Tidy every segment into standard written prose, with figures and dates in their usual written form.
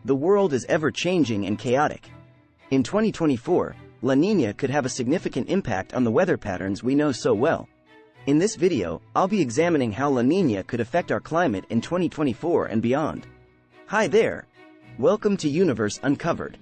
The world is ever-changing and chaotic. In 2024, La Niña could have a significant impact on the weather patterns we know so well. In this video, I'll be examining how La Niña could affect our climate in 2024 and beyond. Hi there! Welcome to Universe Uncovered.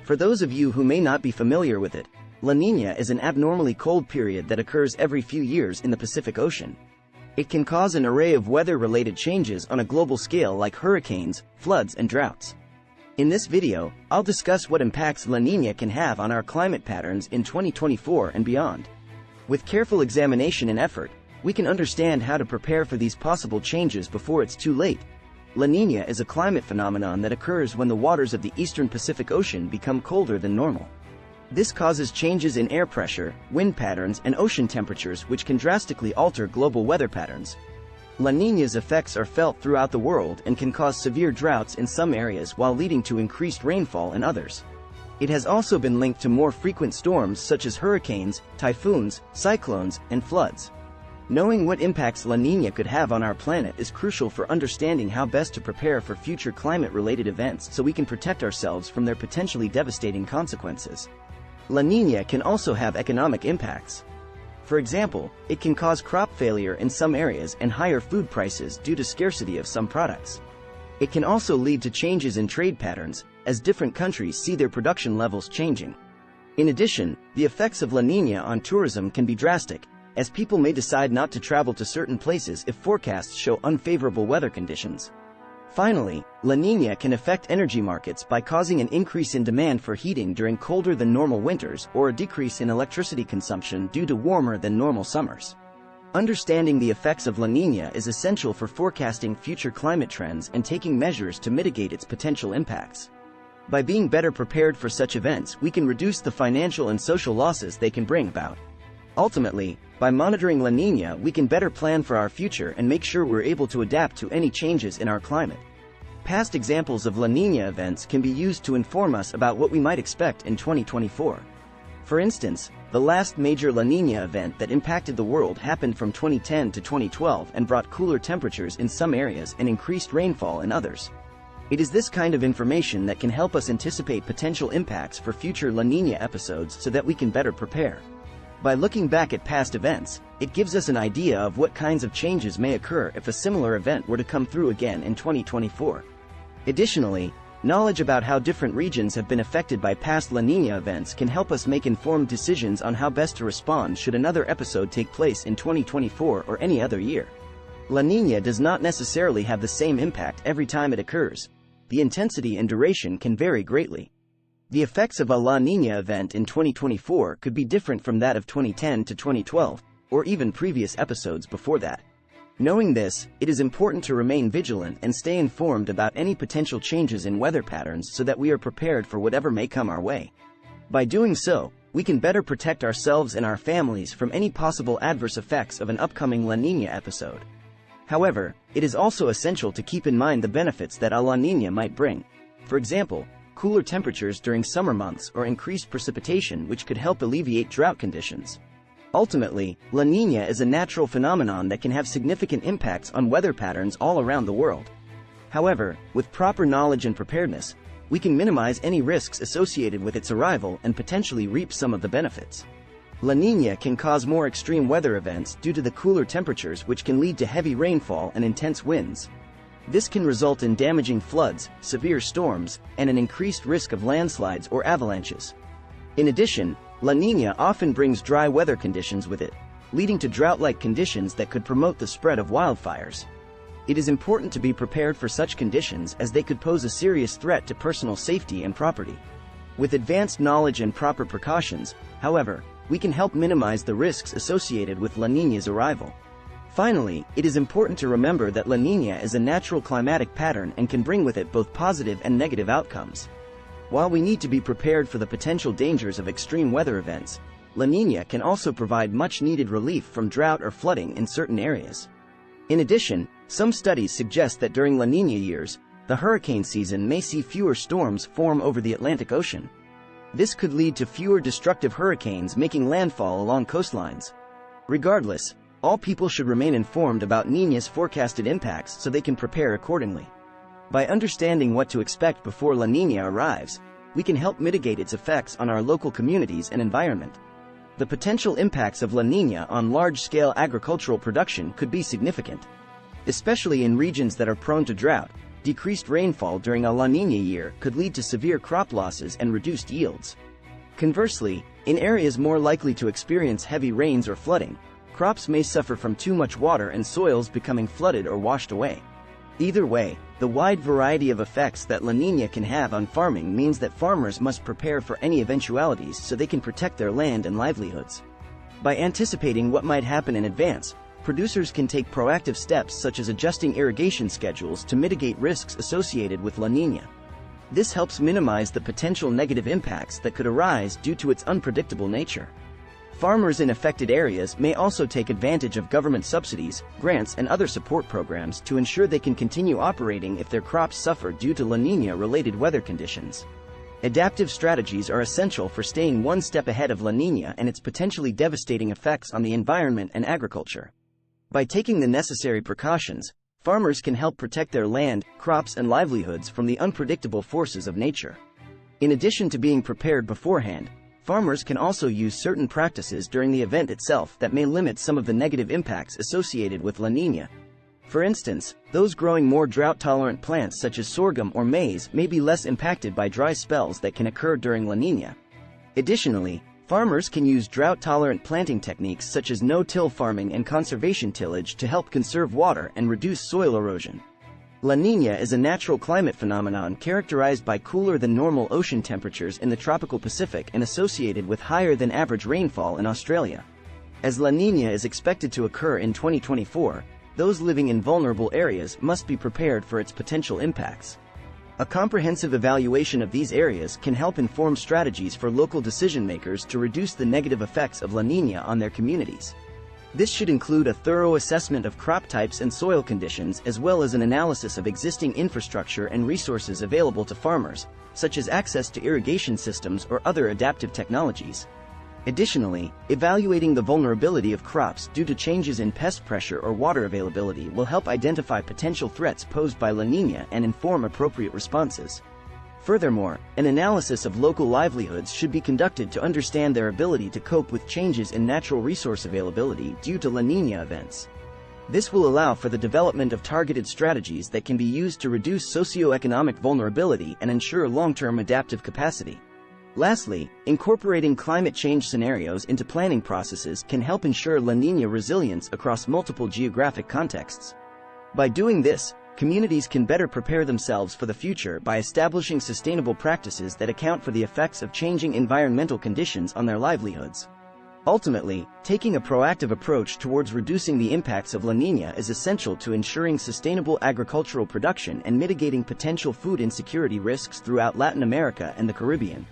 For those of you who may not be familiar with it, La Niña is an abnormally cold period that occurs every few years in the Pacific Ocean. It can cause an array of weather-related changes on a global scale like hurricanes, floods, and droughts. In this video, I'll discuss what impacts La Niña can have on our climate patterns in 2024 and beyond. With careful examination and effort, we can understand how to prepare for these possible changes before it's too late. La Niña is a climate phenomenon that occurs when the waters of the eastern Pacific Ocean become colder than normal. This causes changes in air pressure, wind patterns, and ocean temperatures which can drastically alter global weather patterns. La Niña's effects are felt throughout the world and can cause severe droughts in some areas while leading to increased rainfall in others. It has also been linked to more frequent storms such as hurricanes, typhoons, cyclones, and floods. Knowing what impacts La Niña could have on our planet is crucial for understanding how best to prepare for future climate-related events so we can protect ourselves from their potentially devastating consequences. La Niña can also have economic impacts. For example, it can cause crop failure in some areas and higher food prices due to scarcity of some products. It can also lead to changes in trade patterns, as different countries see their production levels changing. In addition, the effects of La Niña on tourism can be drastic, as people may decide not to travel to certain places if forecasts show unfavorable weather conditions. Finally, La Niña can affect energy markets by causing an increase in demand for heating during colder than normal winters or a decrease in electricity consumption due to warmer than normal summers. Understanding the effects of La Niña is essential for forecasting future climate trends and taking measures to mitigate its potential impacts. By being better prepared for such events, we can reduce the financial and social losses they can bring about. Ultimately, by monitoring La Niña, we can better plan for our future and make sure we're able to adapt to any changes in our climate. Past examples of La Niña events can be used to inform us about what we might expect in 2024. For instance, the last major La Niña event that impacted the world happened from 2010 to 2012 and brought cooler temperatures in some areas and increased rainfall in others. It is this kind of information that can help us anticipate potential impacts for future La Niña episodes so that we can better prepare. By looking back at past events, it gives us an idea of what kinds of changes may occur if a similar event were to come through again in 2024. Additionally, knowledge about how different regions have been affected by past La Niña events can help us make informed decisions on how best to respond should another episode take place in 2024 or any other year. La Niña does not necessarily have the same impact every time it occurs. The intensity and duration can vary greatly. The effects of a La Niña event in 2024 could be different from that of 2010 to 2012, or even previous episodes before that. Knowing this, it is important to remain vigilant and stay informed about any potential changes in weather patterns so that we are prepared for whatever may come our way. By doing so, we can better protect ourselves and our families from any possible adverse effects of an upcoming La Niña episode. However, it is also essential to keep in mind the benefits that a La Niña might bring. For example, cooler temperatures during summer months or increased precipitation which could help alleviate drought conditions. Ultimately, La Niña is a natural phenomenon that can have significant impacts on weather patterns all around the world. However, with proper knowledge and preparedness, we can minimize any risks associated with its arrival and potentially reap some of the benefits. La Niña can cause more extreme weather events due to the cooler temperatures which can lead to heavy rainfall and intense winds. This can result in damaging floods, severe storms, and an increased risk of landslides or avalanches. In addition, La Niña often brings dry weather conditions with it, leading to drought-like conditions that could promote the spread of wildfires. It is important to be prepared for such conditions as they could pose a serious threat to personal safety and property. With advanced knowledge and proper precautions, however, we can help minimize the risks associated with La Niña's arrival. Finally, it is important to remember that La Niña is a natural climatic pattern and can bring with it both positive and negative outcomes. While we need to be prepared for the potential dangers of extreme weather events, La Niña can also provide much-needed relief from drought or flooding in certain areas. In addition, some studies suggest that during La Niña years, the hurricane season may see fewer storms form over the Atlantic Ocean. This could lead to fewer destructive hurricanes making landfall along coastlines. Regardless, all people should remain informed about Niña's forecasted impacts so they can prepare accordingly. By understanding what to expect before La Niña arrives, we can help mitigate its effects on our local communities and environment. The potential impacts of La Niña on large-scale agricultural production could be significant. Especially in regions that are prone to drought, decreased rainfall during a La Niña year could lead to severe crop losses and reduced yields. Conversely, in areas more likely to experience heavy rains or flooding, crops may suffer from too much water and soils becoming flooded or washed away. Either way, the wide variety of effects that La Niña can have on farming means that farmers must prepare for any eventualities so they can protect their land and livelihoods. By anticipating what might happen in advance, producers can take proactive steps such as adjusting irrigation schedules to mitigate risks associated with La Niña. This helps minimize the potential negative impacts that could arise due to its unpredictable nature. Farmers in affected areas may also take advantage of government subsidies, grants, and other support programs to ensure they can continue operating if their crops suffer due to La Niña-related weather conditions. Adaptive strategies are essential for staying one step ahead of La Niña and its potentially devastating effects on the environment and agriculture. By taking the necessary precautions, farmers can help protect their land, crops, and livelihoods from the unpredictable forces of nature. In addition to being prepared beforehand, farmers can also use certain practices during the event itself that may limit some of the negative impacts associated with La Niña. For instance, those growing more drought-tolerant plants such as sorghum or maize may be less impacted by dry spells that can occur during La Niña. Additionally, farmers can use drought-tolerant planting techniques such as no-till farming and conservation tillage to help conserve water and reduce soil erosion. La Niña is a natural climate phenomenon characterized by cooler-than-normal ocean temperatures in the tropical Pacific and associated with higher-than-average rainfall in Australia. As La Niña is expected to occur in 2024, those living in vulnerable areas must be prepared for its potential impacts. A comprehensive evaluation of these areas can help inform strategies for local decision-makers to reduce the negative effects of La Niña on their communities. This should include a thorough assessment of crop types and soil conditions as well as an analysis of existing infrastructure and resources available to farmers, such as access to irrigation systems or other adaptive technologies. Additionally, evaluating the vulnerability of crops due to changes in pest pressure or water availability will help identify potential threats posed by La Niña and inform appropriate responses. Furthermore, an analysis of local livelihoods should be conducted to understand their ability to cope with changes in natural resource availability due to La Niña events. This will allow for the development of targeted strategies that can be used to reduce socioeconomic vulnerability and ensure long-term adaptive capacity. Lastly, incorporating climate change scenarios into planning processes can help ensure La Niña resilience across multiple geographic contexts. By doing this, communities can better prepare themselves for the future by establishing sustainable practices that account for the effects of changing environmental conditions on their livelihoods. Ultimately, taking a proactive approach towards reducing the impacts of La Niña is essential to ensuring sustainable agricultural production and mitigating potential food insecurity risks throughout Latin America and the Caribbean.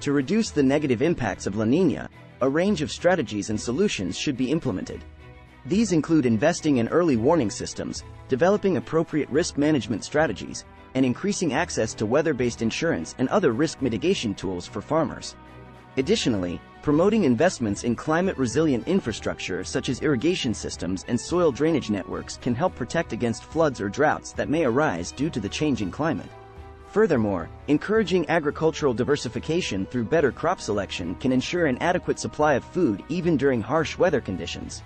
To reduce the negative impacts of La Niña, a range of strategies and solutions should be implemented. These include investing in early warning systems, developing appropriate risk management strategies, and increasing access to weather-based insurance and other risk mitigation tools for farmers. Additionally, promoting investments in climate-resilient infrastructure such as irrigation systems and soil drainage networks can help protect against floods or droughts that may arise due to the changing climate. Furthermore, encouraging agricultural diversification through better crop selection can ensure an adequate supply of food even during harsh weather conditions.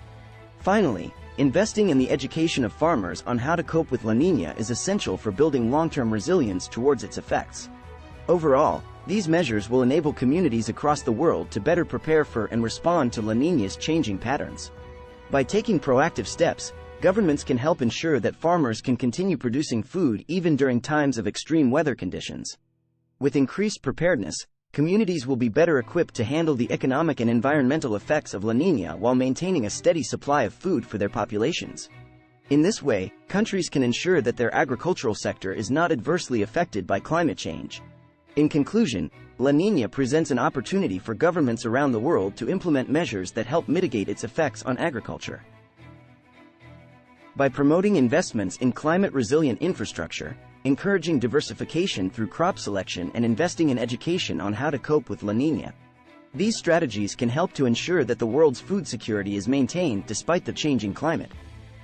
Finally, investing in the education of farmers on how to cope with La Niña is essential for building long-term resilience towards its effects. Overall, these measures will enable communities across the world to better prepare for and respond to La Niña's changing patterns. By taking proactive steps, governments can help ensure that farmers can continue producing food even during times of extreme weather conditions. With increased preparedness, communities will be better equipped to handle the economic and environmental effects of La Niña while maintaining a steady supply of food for their populations. In this way, countries can ensure that their agricultural sector is not adversely affected by climate change. In conclusion, La Niña presents an opportunity for governments around the world to implement measures that help mitigate its effects on agriculture. By promoting investments in climate-resilient infrastructure, encouraging diversification through crop selection and investing in education on how to cope with La Niña. These strategies can help to ensure that the world's food security is maintained despite the changing climate.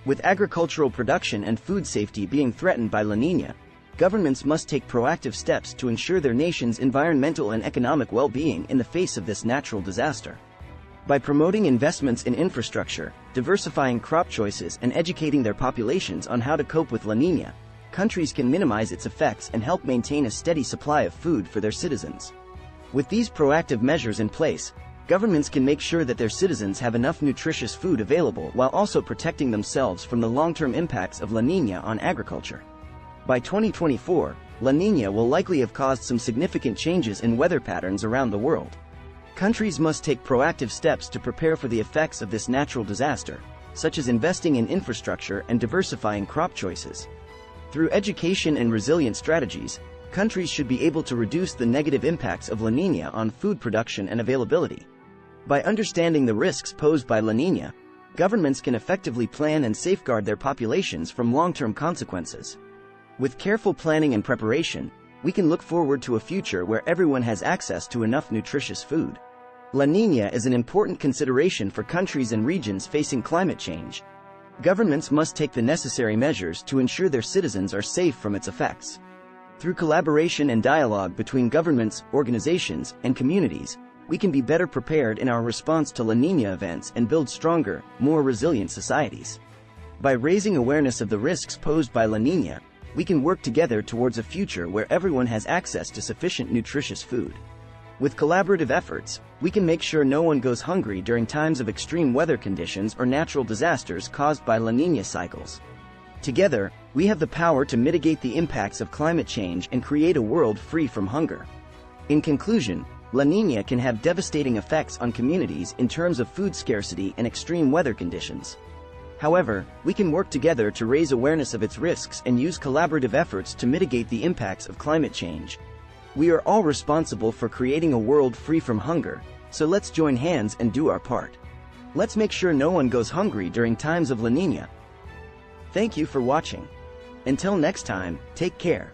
With agricultural production and food safety being threatened by La Niña, governments must take proactive steps to ensure their nation's environmental and economic well-being in the face of this natural disaster. By promoting investments in infrastructure, diversifying crop choices, and educating their populations on how to cope with La Niña, countries can minimize its effects and help maintain a steady supply of food for their citizens. With these proactive measures in place, governments can make sure that their citizens have enough nutritious food available while also protecting themselves from the long-term impacts of La Niña on agriculture. By 2024, La Niña will likely have caused some significant changes in weather patterns around the world. Countries must take proactive steps to prepare for the effects of this natural disaster, such as investing in infrastructure and diversifying crop choices. Through education and resilient strategies, countries should be able to reduce the negative impacts of La Niña on food production and availability. By understanding the risks posed by La Niña, governments can effectively plan and safeguard their populations from long-term consequences. With careful planning and preparation, we can look forward to a future where everyone has access to enough nutritious food. La Niña is an important consideration for countries and regions facing climate change. Governments must take the necessary measures to ensure their citizens are safe from its effects. Through collaboration and dialogue between governments, organizations, and communities, we can be better prepared in our response to La Niña events and build stronger, more resilient societies. By raising awareness of the risks posed by La Niña, we can work together towards a future where everyone has access to sufficient nutritious food. With collaborative efforts, we can make sure no one goes hungry during times of extreme weather conditions or natural disasters caused by La Niña cycles. Together, we have the power to mitigate the impacts of climate change and create a world free from hunger. In conclusion, La Niña can have devastating effects on communities in terms of food scarcity and extreme weather conditions. However, we can work together to raise awareness of its risks and use collaborative efforts to mitigate the impacts of climate change. We are all responsible for creating a world free from hunger, so let's join hands and do our part. Let's make sure no one goes hungry during times of La Niña. Thank you for watching. Until next time, take care.